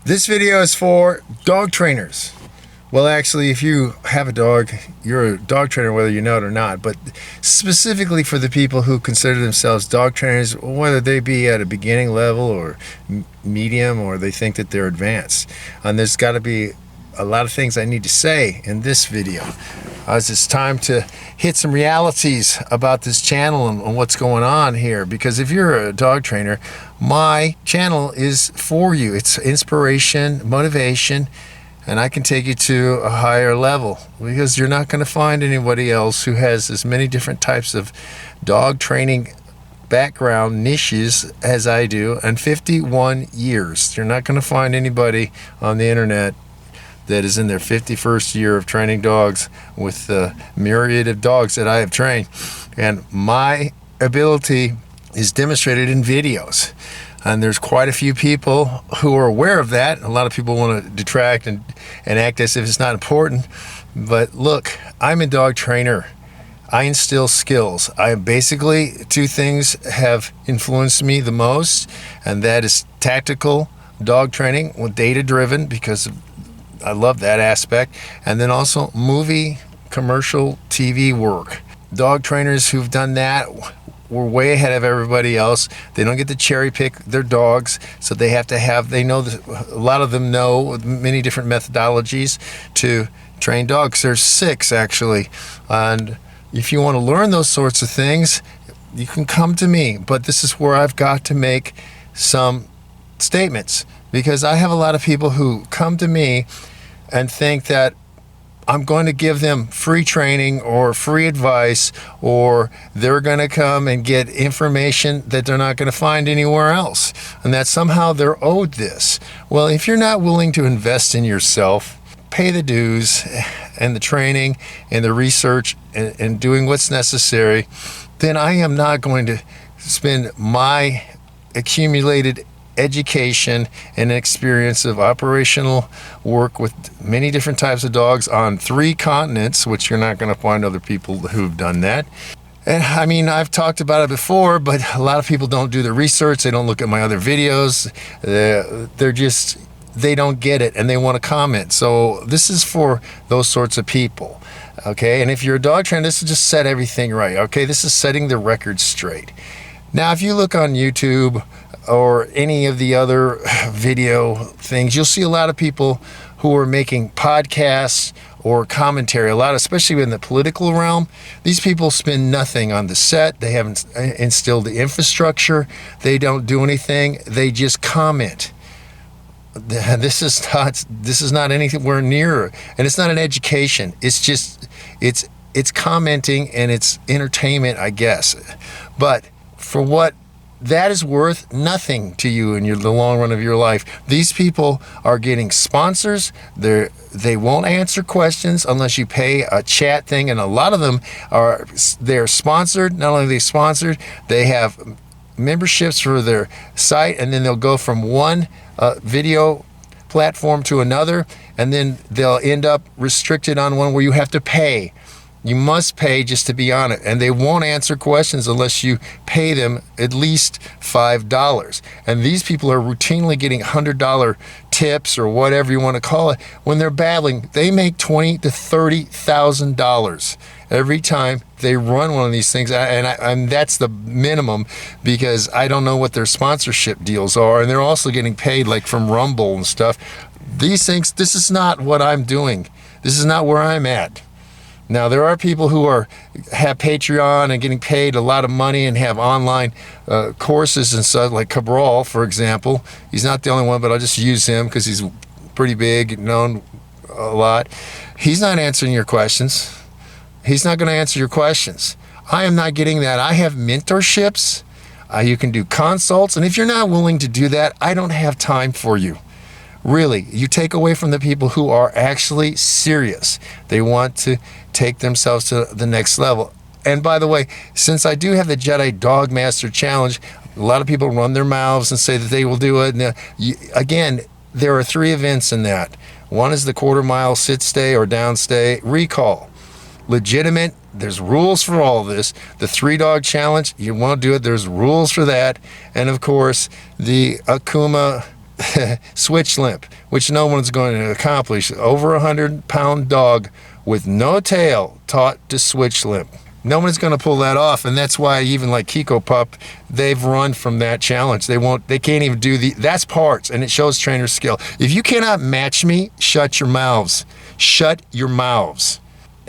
This video is for dog trainers. Well, actually, if you have a dog, you're a dog trainer whether you know it or not, but specifically for the people who consider themselves dog trainers, whether they be at a beginning level or medium, or they think that they're advanced. And there's got to be a lot of things I need to say in this video, as it's time to hit some realities about this channel and what's going on here. Because if you're a dog trainer, my channel is for you. It's inspiration, motivation, and I can take you to a higher level, because you're not going to find anybody else who has as many different types of dog training background niches as I do, and 51 years. You're not going to find anybody on the internet that is in their 51st year of training dogs with the myriad of dogs that I have trained. And my ability is demonstrated in videos. And there's quite a few people who are aware of that. A lot of people want to detract and act as if it's not important. But look, I'm a dog trainer. I instill skills. Basically, two things have influenced me the most, and that is tactical dog training with data-driven, because I love that aspect, and then also movie, commercial, TV work. Dog trainers who've done that were way ahead of everybody else. They don't get to cherry pick their dogs, so they have to have, they know that a lot of them know many different methodologies to train dogs. There's 6 actually, and if you want to learn those sorts of things, you can come to me. But this is where I've got to make some statements, because I have a lot of people who come to me and think that I'm going to give them free training or free advice, or they're going to come and get information that they're not going to find anywhere else, and that somehow they're owed this. Well, if you're not willing to invest in yourself, pay the dues and the training and the research and doing what's necessary, then I am not going to spend my accumulated education and experience of operational work with many different types of dogs on 3 continents, which you're not going to find other people who've done that. And I mean, I've talked about it before, but a lot of people don't do the research. They don't look at my other videos. They don't get it, and they want to comment. So this is for those sorts of people. Okay, and if you're a dog trainer, this is just set everything right. Okay, this is setting the record straight. Now, if you look on YouTube or any of the other video things, you'll see a lot of people who are making podcasts or commentary, a lot, especially in the political realm. These people spend nothing on the set. They haven't instilled the infrastructure. They don't do anything. They just comment. This is not anywhere near, and it's not an education. It's just, it's commenting and it's entertainment, I guess. But for what that is worth, nothing to you in the long run of your life. These people are getting sponsors. They won't answer questions unless you pay a chat thing, and a lot of them they're sponsored. Not only are they sponsored, they have memberships for their site, and then they'll go from one video platform to another, and then they'll end up restricted on one where you have to pay. You must pay just to be on it, and they won't answer questions unless you pay them at least $5. And these people are routinely getting $100 tips, or whatever you want to call it, when they're battling. They make $20,000 to $30,000 every time they run one of these things, and that's the minimum, because I don't know what their sponsorship deals are, and they're also getting paid like from Rumble and stuff. These things, this is not what I'm doing. This is not where I'm at. Now, there are people who have Patreon and getting paid a lot of money and have online courses and stuff, like Cabral, for example. He's not the only one, but I'll just use him because he's pretty big, known a lot. He's not answering your questions. He's not going to answer your questions. I am not getting that. I have mentorships. You can do consults. And if you're not willing to do that, I don't have time for you. Really, you take away from the people who are actually serious. They want to take themselves to the next level. And by the way, since I do have the Jedi Dog Master Challenge, a lot of people run their mouths and say that they will do it. And again, there are 3 events in that. One is the quarter-mile sit-stay or down-stay recall. Legitimate. There's rules for all this. The 3-dog challenge, you won't do it. There's rules for that. And of course, the Akuma switch limp, which no one's going to accomplish. Over 100-pound dog with no tail taught to switch limp. No one's going to pull that off, and that's why even like Kiko Pup, they've run from that challenge. They can't even do that's parts, and it shows trainer skill. If you cannot match me, shut your mouths. Shut your mouths.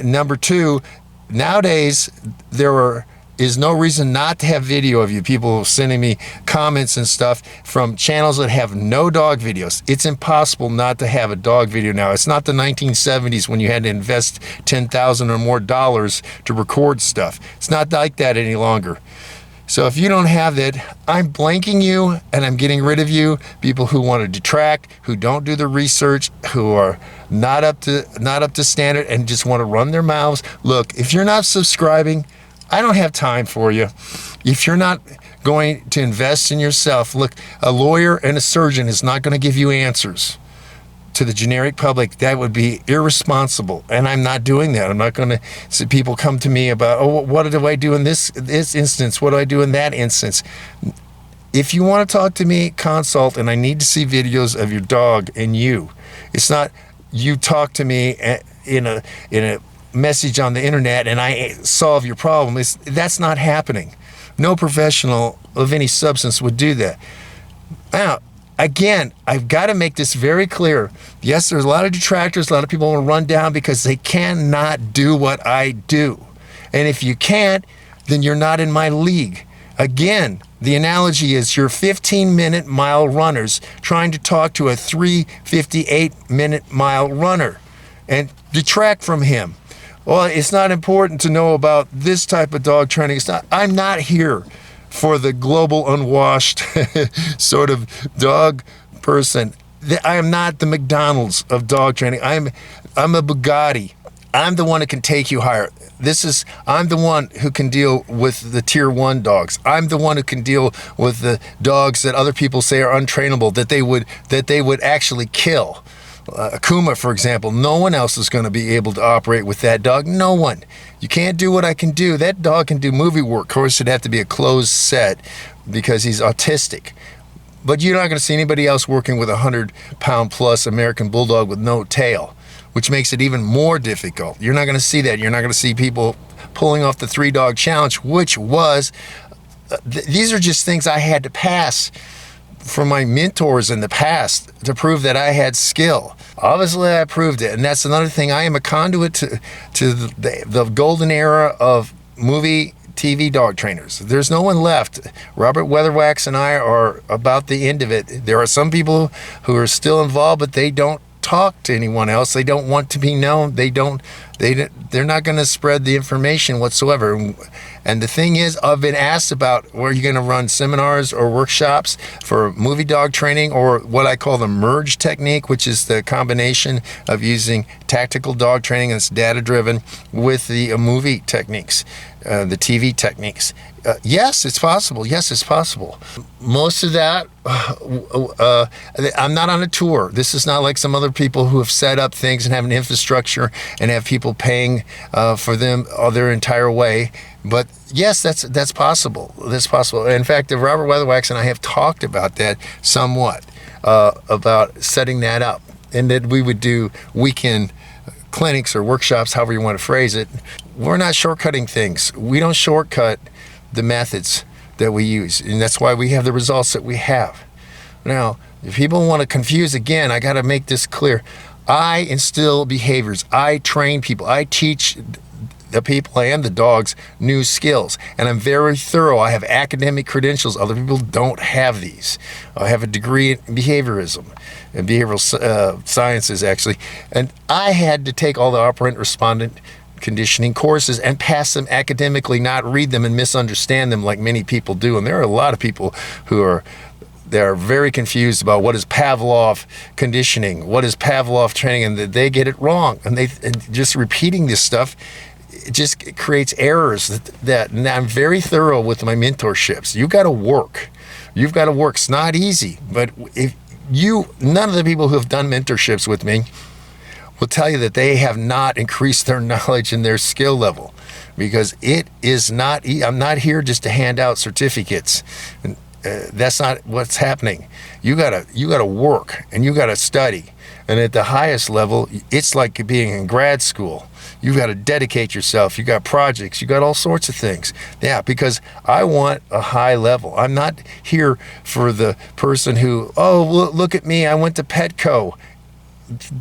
Number two, nowadays there is no reason not to have video of you. People sending me comments and stuff from channels that have no dog videos. It's impossible not to have a dog video now. It's not the 1970s when you had to invest $10,000 or more to record stuff. It's not like that any longer. So if you don't have that, I'm blanking you and I'm getting rid of you. People who want to detract, who don't do the research, who are not up to standard and just want to run their mouths. Look, if you're not subscribing, I don't have time for you. If you're not going to invest in yourself, look, a lawyer and a surgeon is not going to give you answers to the generic public. That would be irresponsible, and I'm not doing that. I'm not going to see people come to me about, oh, what do I do in this instance? What do I do in that instance? If you want to talk to me, consult, and I need to see videos of your dog and you. It's not you talk to me in a message on the internet and I solve your problem. That's not happening. No professional of any substance would do that. Now, again, I've got to make this very clear. Yes, there's a lot of detractors, a lot of people want to run down because they cannot do what I do. And if you can't, then you're not in my league. Again, the analogy is you're 15-minute mile runners trying to talk to a 3:58-minute mile runner and detract from him. Well, it's not important to know about this type of dog training. I'm not here for the global unwashed sort of dog person. I am not the McDonald's of dog training. I'm a Bugatti. I'm the one who can take you higher. I'm the one who can deal with the tier 1 dogs. I'm the one who can deal with the dogs that other people say are untrainable, that they would actually kill. Akuma, for example, no one else is going to be able to operate with that dog. No one. You can't do what I can do. That dog can do movie work. Of course, it'd have to be a closed set because he's autistic. But you're not going to see anybody else working with a 100-pound plus American Bulldog with no tail, which makes it even more difficult. You're not going to see that. You're not going to see people pulling off the 3-dog challenge, which was, these are just things I had to pass from my mentors in the past to prove that I had skill. Obviously, I proved it, and that's another thing. I am a conduit to the golden era of movie TV dog trainers. There's no one left. Robert Weatherwax and I are about the end of it. There are some people who are still involved, but they don't talk to anyone else. They don't want to be known. They're not going to spread the information whatsoever. And the thing is, I've been asked about, were you going to run seminars or workshops for movie dog training, or what I call the merge technique, which is the combination of using tactical dog training that's data-driven with the movie techniques, the TV techniques. Yes, it's possible. Yes, it's possible. Most of that, I'm not on a tour. This is not like some other people who have set up things and have an infrastructure and have people paying for them their entire way. But yes, that's possible. That's possible. In fact, Robert Weatherwax and I have talked about that somewhat, about setting that up, and that we would do weekend clinics or workshops, however you want to phrase it. We're not shortcutting things. We don't shortcut the methods that we use, and that's why we have the results that we have. Now, if people want to confuse again, I got to make this clear. I instill behaviors. I train people. I teach the people and the dogs new skills, and I'm very thorough. I have academic credentials. Other people don't have these. I have a degree in behaviorism and behavioral sciences, actually, and I had to take all the operant respondent conditioning courses and pass them academically, not read them and misunderstand them like many people do. And there are a lot of people who are very confused about what is Pavlov conditioning, what is Pavlov training, and they get it wrong. And just repeating this stuff, it just creates errors that and I'm very thorough with my mentorships. You've got to work. It's not easy, but none of the people who have done mentorships with me will tell you that they have not increased their knowledge and their skill level, because it is not, I'm not here just to hand out certificates. That's not what's happening. You gotta work and you gotta study. And at the highest level, it's like being in grad school. You've got to dedicate yourself. You got projects. You got all sorts of things. Yeah, because I want a high level. I'm not here for the person who, oh, look at me, I went to Petco.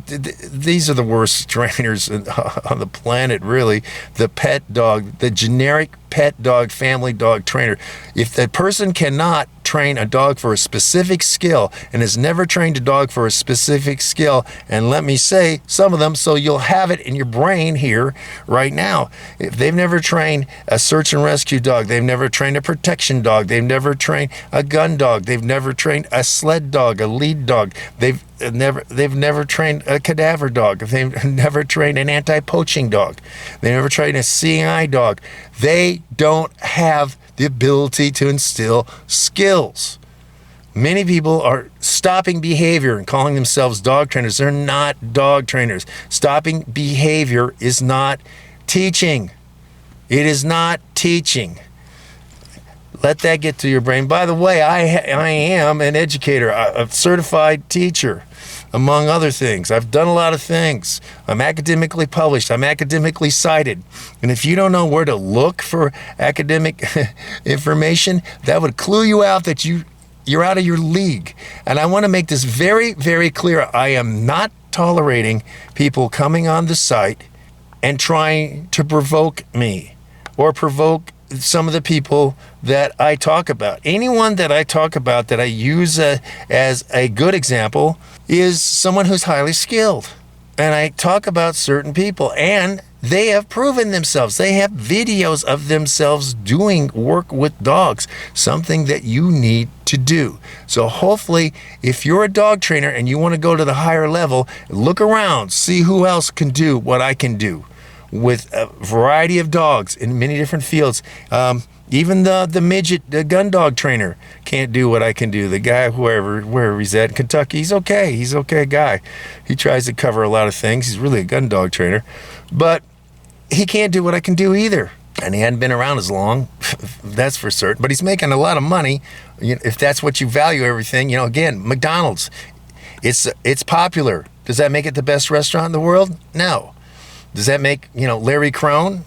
These are the worst trainers on the planet, really. The pet dog, the generic pet dog, family dog trainer. If the person cannot train a dog for a specific skill and has never trained a dog for a specific skill, and let me say some of them so you'll have it in your brain here right now. If they've never trained a search and rescue dog, they've never trained a protection dog, they've never trained a gun dog, they've never trained a sled dog, a lead dog, they've never trained a cadaver dog, they've never trained an anti-poaching dog, they've never trained a CI dog, they don't have the ability to instill skills. Many people are stopping behavior and calling themselves dog trainers. They're not dog trainers. Stopping behavior is not teaching. It is not teaching. Let that get to your brain. By the way, I am an educator, a certified teacher, among other things. I've done a lot of things. I'm academically published. I'm academically cited. And if you don't know where to look for academic information, that would clue you out that you're out of your league. And I want to make this very, very clear. I am not tolerating people coming on the site and trying to provoke me or provoke some of the people that I talk about. Anyone that I talk about that I use as a good example is someone who's highly skilled. And I talk about certain people and they have proven themselves. They have videos of themselves doing work with dogs, something that you need to do. So hopefully, if you're a dog trainer and you want to go to the higher level, look around, see who else can do what I can do with a variety of dogs in many different fields. Even the midget, the gun dog trainer can't do what I can do. The guy, wherever he's at in Kentucky, he's okay. He's an okay guy. He tries to cover a lot of things. He's really a gun dog trainer. But he can't do what I can do either. And he hadn't been around as long, that's for certain. But he's making a lot of money. If that's what you value everything, again, McDonald's, it's popular. Does that make it the best restaurant in the world? No. Does that make, Larry Crone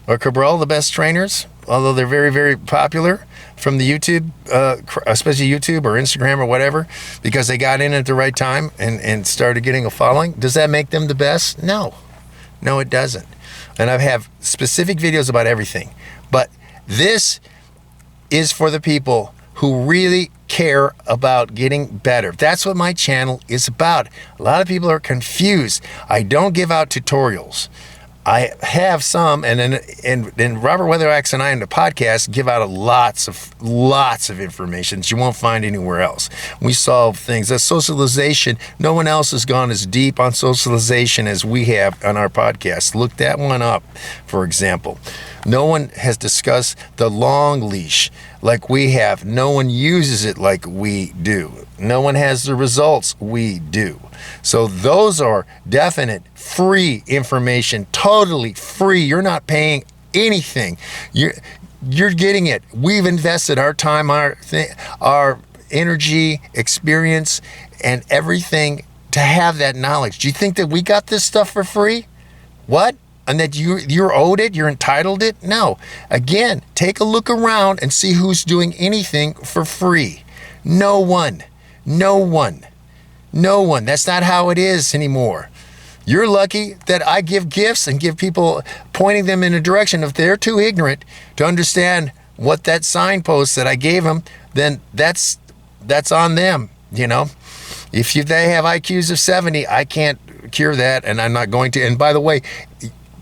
or Cabral the best trainers? Although they're very, very popular from the YouTube, especially YouTube or Instagram or whatever, because they got in at the right time and started getting a following. Does that make them the best? No. No, it doesn't. And I have specific videos about everything. But this is for the people who really care about getting better. That's what my channel is about. A lot of people are confused. I don't give out tutorials. I have some, and Robert Weatherax and I in the podcast give out lots of information that you won't find anywhere else. We solve things. That socialization, no one else has gone as deep on socialization as we have on our podcast. Look that one up, for example. No one has discussed the long leash like we have. No one uses it like we do. No one has the results we do. So those are definite free information, totally free. You're not paying anything. You're getting it. We've invested our time, our energy, experience, and everything to have that knowledge. Do you think that we got this stuff for free? What? And that you're owed it, you're entitled it? No. Again, take a look around and see who's doing anything for free. No one. No one. No one. That's not how it is anymore. You're lucky that I give gifts and give people, pointing them in a direction. If they're too ignorant to understand what that signpost that I gave them, then that's on them, If they have IQs of 70, I can't cure that, and I'm not going to. And by the way,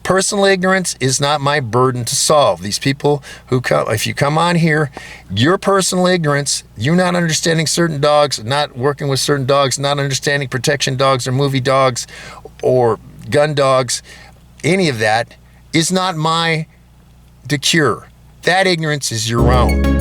personal ignorance is not my burden to solve. These people who come, if you come on here, your personal ignorance, you not understanding certain dogs, not working with certain dogs, not understanding protection dogs or movie dogs or gun dogs, any of that is not to cure. That ignorance is your own.